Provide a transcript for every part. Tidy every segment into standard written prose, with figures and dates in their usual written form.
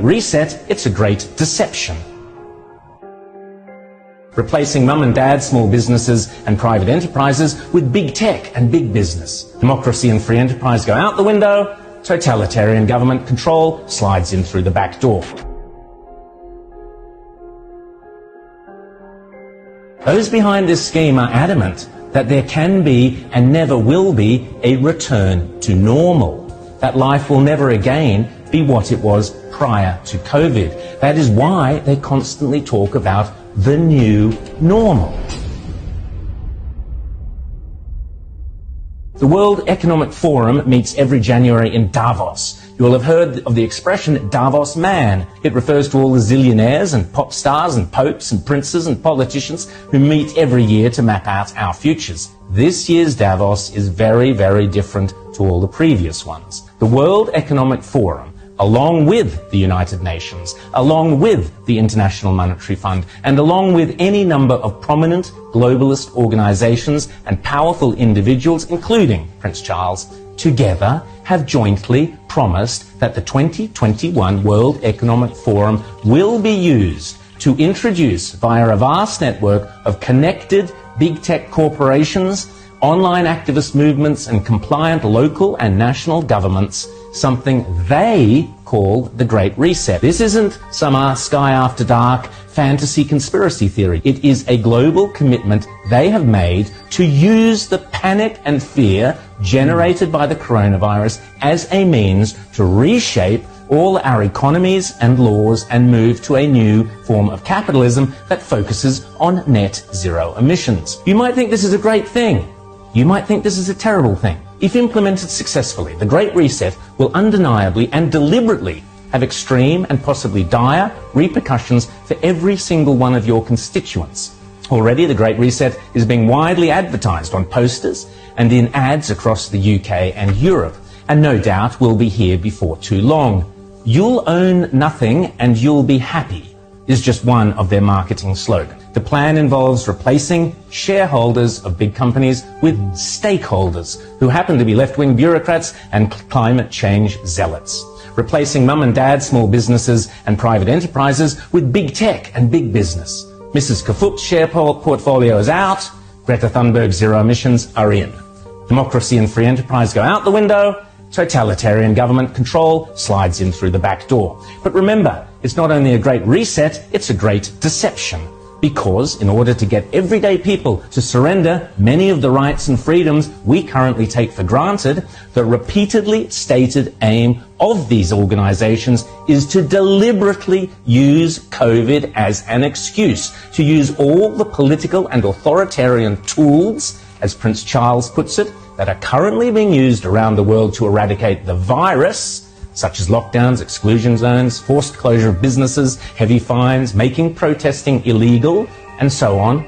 reset, it's a great deception. Replacing mum and dad, small businesses and private enterprises with big tech and big business. Democracy and free enterprise go out the window, totalitarian government control slides in through the back door. Those behind this scheme are adamant that there can be and never will be a return to normal, that life will never again be what it was prior to COVID. That is why they constantly talk about the new normal. The World Economic Forum meets every January in Davos. You will have heard of the expression Davos man. It refers to all the zillionaires and pop stars and popes and princes and politicians who meet every year to map out our futures. This year's Davos is very, very different to all the previous ones. The World Economic Forum, along with the United Nations, along with the International Monetary Fund, and along with any number of prominent globalist organizations and powerful individuals, including Prince Charles, together have jointly promised that the 2021 World Economic Forum will be used to introduce, via a vast network of connected big tech corporations, online activist movements and compliant local and national governments, something they call the Great Reset. This isn't some sky after dark fantasy conspiracy theory. It is a global commitment they have made to use the panic and fear generated by the coronavirus as a means to reshape all our economies and laws and move to a new form of capitalism that focuses on net zero emissions. You might think this is a great thing. You might think this is a terrible thing. If implemented successfully, the Great Reset will undeniably and deliberately have extreme and possibly dire repercussions for every single one of your constituents. Already, the Great Reset is being widely advertised on posters and in ads across the UK and Europe, and no doubt will be here before too long. You'll own nothing and you'll be happy is just one of their marketing slogans. The plan involves replacing shareholders of big companies with stakeholders who happen to be left-wing bureaucrats and climate change zealots. Replacing mum and dad, small businesses and private enterprises with big tech and big business. Mrs. Kafut's share portfolio is out. Greta Thunberg's zero emissions are in. Democracy and free enterprise go out the window. Totalitarian government control slides in through the back door. But remember, it's not only a great reset, it's a great deception. Because in order to get everyday people to surrender many of the rights and freedoms we currently take for granted, the repeatedly stated aim of these organizations is to deliberately use COVID as an excuse, to use all the political and authoritarian tools, as Prince Charles puts it, that are currently being used around the world to eradicate the virus, such as lockdowns, exclusion zones, forced closure of businesses, heavy fines, making protesting illegal, and so on,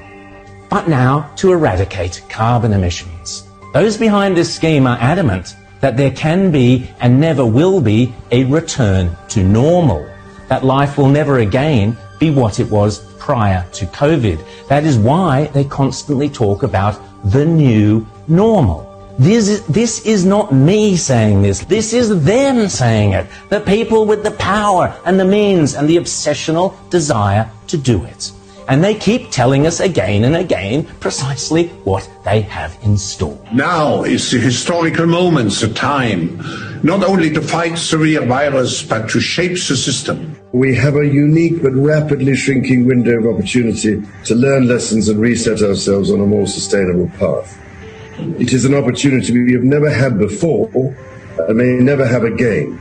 but now to eradicate carbon emissions. Those behind this scheme are adamant that there can be and never will be a return to normal, that life will never again be what it was prior to COVID. That is why they constantly talk about the new normal. This is not me saying this. This is them saying it. The people with the power and the means and the obsessional desire to do it. And they keep telling us again and again precisely what they have in store. Now is the historical moment, the time, not only to fight the real virus, but to shape the system. We have a unique but rapidly shrinking window of opportunity to learn lessons and reset ourselves on a more sustainable path. It is an opportunity we have never had before and may never have again.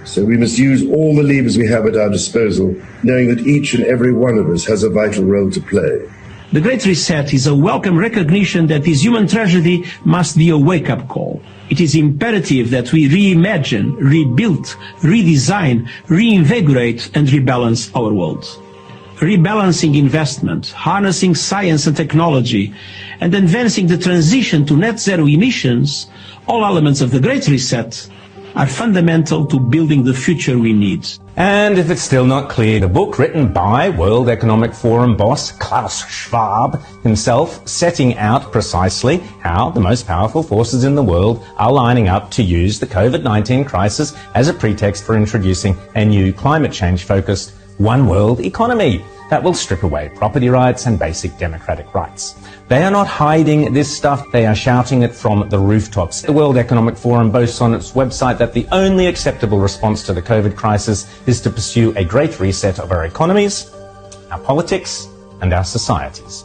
So we must use all the levers we have at our disposal, knowing that each and every one of us has a vital role to play. The Great Reset is a welcome recognition that this human tragedy must be a wake-up call. It is imperative that we reimagine, rebuild, redesign, reinvigorate and rebalance our world. Rebalancing investment, harnessing science and technology, and advancing the transition to net zero emissions, all elements of the Great Reset, are fundamental to building the future we need. And if it's still not clear, the book written by World Economic Forum boss Klaus Schwab himself, setting out precisely how the most powerful forces in the world are lining up to use the COVID-19 crisis as a pretext for introducing a new climate change-focused one world economy that will strip away property rights and basic democratic rights. They are not hiding this stuff, they are shouting it from the rooftops. The World Economic Forum boasts on its website that the only acceptable response to the COVID crisis is to pursue a great reset of our economies, our politics, and our societies.